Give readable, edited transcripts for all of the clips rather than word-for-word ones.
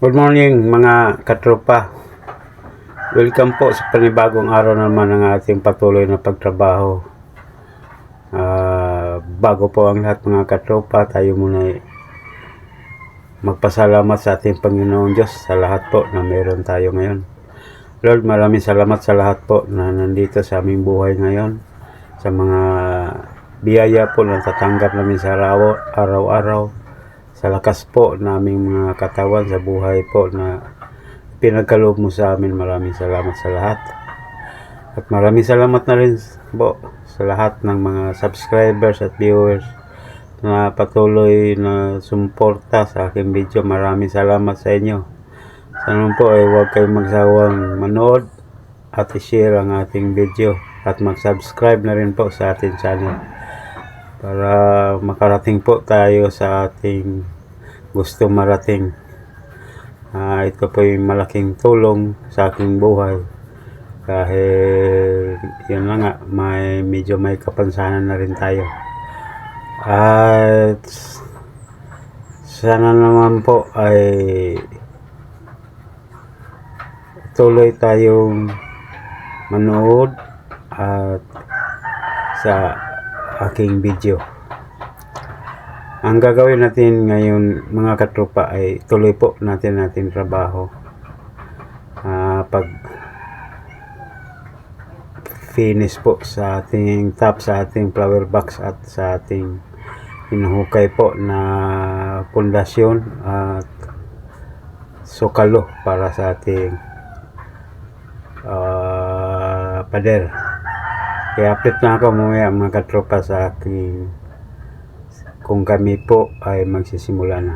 Good morning mga katropa. Welcome po sa panibagong araw naman ng ating patuloy na pagtrabaho. Bago po ang lahat mga katropa, tayo muna magpasalamat sa ating Panginoon Diyos sa lahat po na meron tayo ngayon. Lord, maraming salamat sa lahat po na nandito sa aming buhay ngayon. Sa mga biyaya po na tatanggap namin sa araw-araw. Sa lakas po naming mga katawan sa buhay po na pinagkaloob mo sa amin. Maraming salamat sa lahat. At maraming salamat na rin po sa lahat ng mga subscribers at viewers na patuloy na sumuporta sa aking video. Maraming salamat sa inyo. Sana po ay huwag kayong magsawang manood at i-share ang ating video at mag-subscribe na rin po sa ating channel para makarating po tayo sa ating gusto marating. Ito po yung malaking tulong sa aking buhay dahil yun na nga, medyo may kapansanan na rin tayo. At sana naman po ay tuloy tayong manood at sa aking video. Ang gagawin natin ngayon mga katropa ay tuloy po natin trabaho. Pag finish po sa ating top, sa ating flower box at sa ating hinuhukay po na pundasyon at sukalo para sa ating pader. Kaya update na ako mamaya mga katropa sa aking kung kami po ay magsisimula na.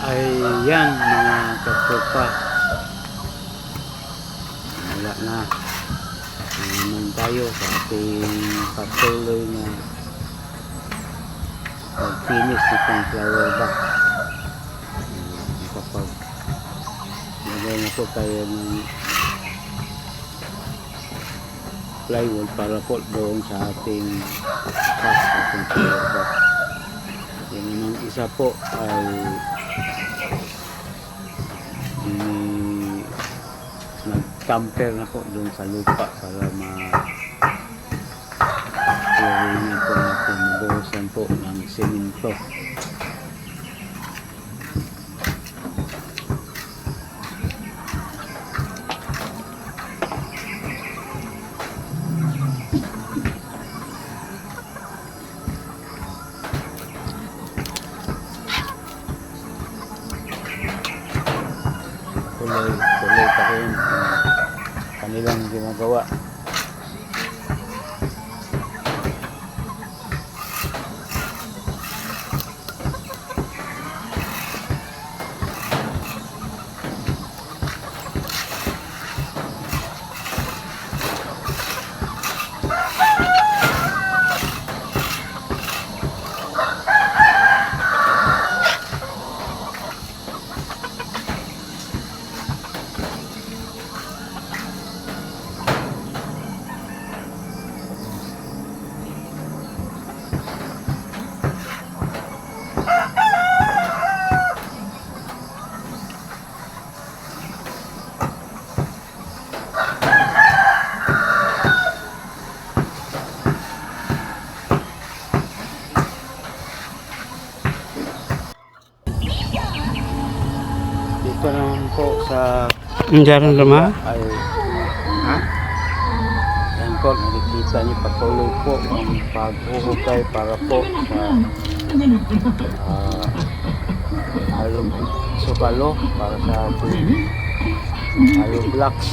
Ayan mga katropa, wala na naman tayo sa ating patuloy na pag-finish itong flower box. Kapag lagay na po tayo ng plywood para po doon sa ating box, ating flower box. Yan naman isa po ay nag-tamper na po doon sa lupa para ma-clearing po natin, mabuhusan po ng semento. Tuloy pa rin kanilang ginagawa. Dito naman po sa Diyan naman ay yan po, nakikita niyo patuloy po ang pag-uhukay para po sa halong sukalo para sa ating halong blocks.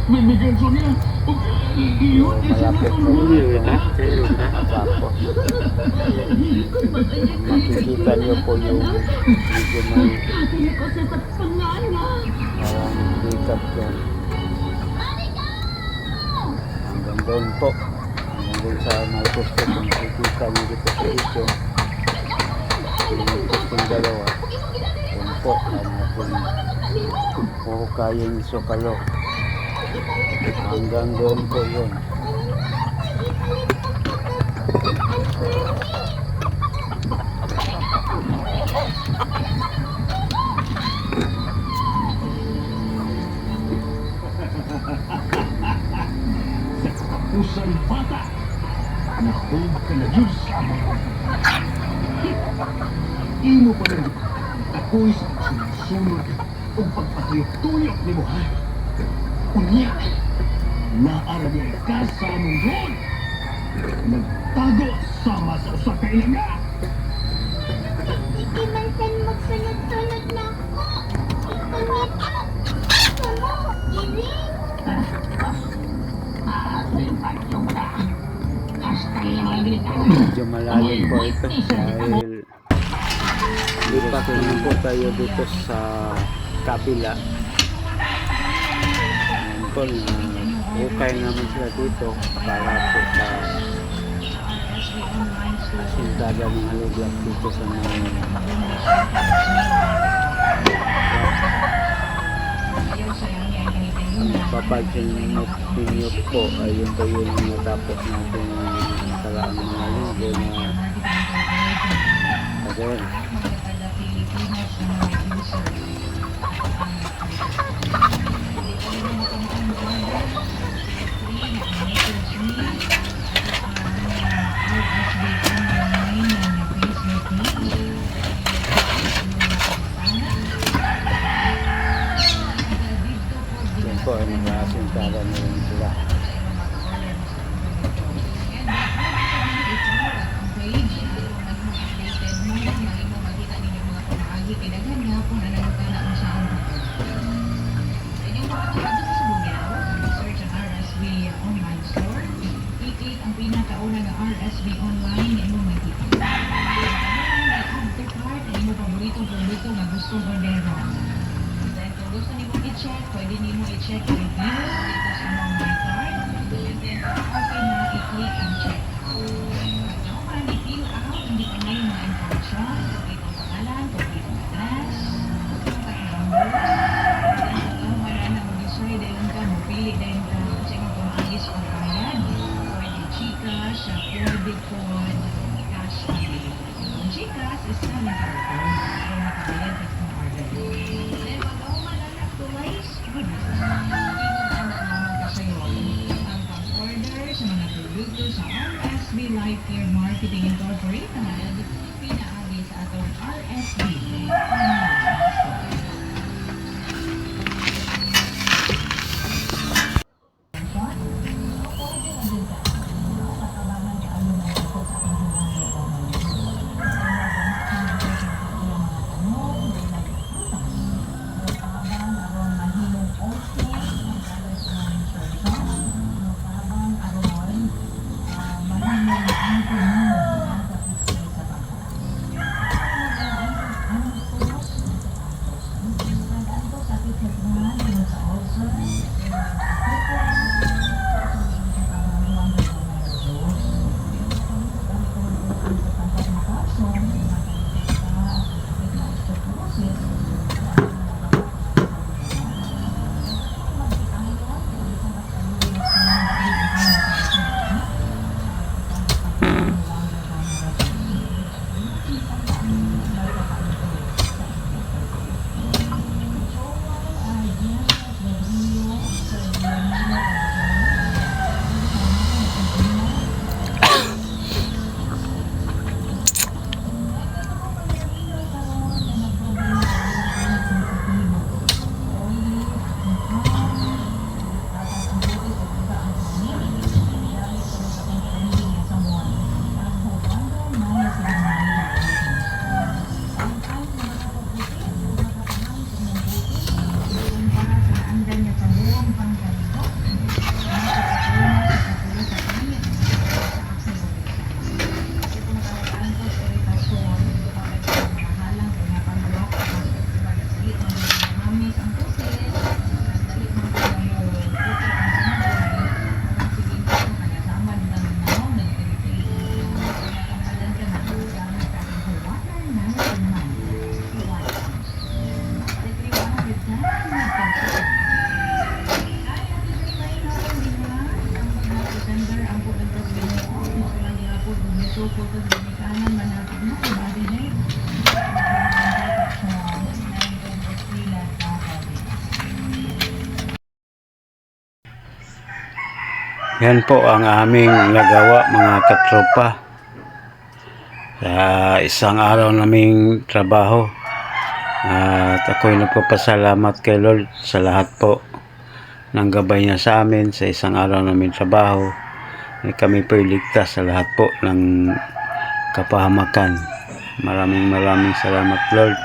Malapit na tapos makikita niyo po yung medyo may parang bigat yan hanggang doon po, hanggang doon sa may gusto kung makikita niyo dito sa ito yung gustong dalawa yun po ang ating huhukayin sukalo. Hanggang doon po yun. Usang bata, nahulog ka na Diyos. Imo pa rin, ako'y sa sunod o pagpatuyok-tuyok ni mo, ha? Unya, naara niya ka sa among roon. Nagtago sama sa usa ka ilaga. Sige man sen magsunod-sunod na ako. Ikaw Sama, Iri. Medyo malalim po ito dahil lipat naman po tayo dito sa kabila. Ayan po, hukay naman sila dito para po sa sintaga ng haluglap dito sa mga papansin ninyo po ay yun po yung natapos natin nakaraang mga linggo na again. Yan po ay nakasintaga na rin sila. Ang pinakauna na RSV online ay mo makita. Add to cart ay mo paboritong produkto na gusto mo meron. Then kung gusto niyo i-check, pwede niyo i-check yung review dito sa mga my cart. And then okay na i-click ang check. Kung parang i-fill out, hindi pa ngayon mga information, complete ang pangalan, complete ang address, contact numbers. Then kung wala na mag-decide dahil ka, mapili dahil ka kasi mo pumagis o bayad. Gcash, credit card, cash pay. Ang Gcash is na nakareturn o nakabayad sa kung order. Then, mag-auman ang actualize, good business. Pinag-anak naman ka sa'yo ang pag-order sa mga produkto sa RSV Life Care Marketing Incorporated, pinaagi sa atong RSV online store. Suko to Dominikanan manapit mo kung ba din eh. Yan po ang aming nagawa mga katropa sa isang araw naming trabaho. At ako'y nagpapasalamat kay Lord sa lahat po ng gabay niya sa amin sa isang araw naming trabaho. Kami po iligtas sa lahat po ng kapahamakan. Maraming salamat Lord.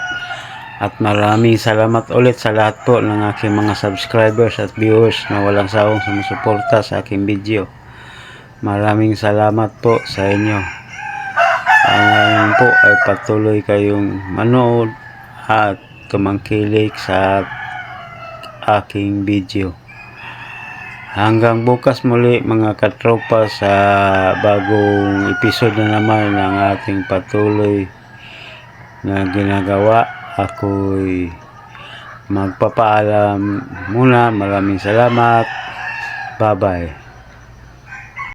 At maraming salamat ulit sa lahat po ng aking mga subscribers at viewers na walang sawang sumusuporta sa aking video. Maraming salamat po sa inyo. Ngayon po ay patuloy kayong manood at tumangkilik sa aking video. Hanggang bukas muli mga katropa sa bagong episode na naman ng ating patuloy na ginagawa. Ako'y magpapaalam muna. Maraming salamat. Bye-bye.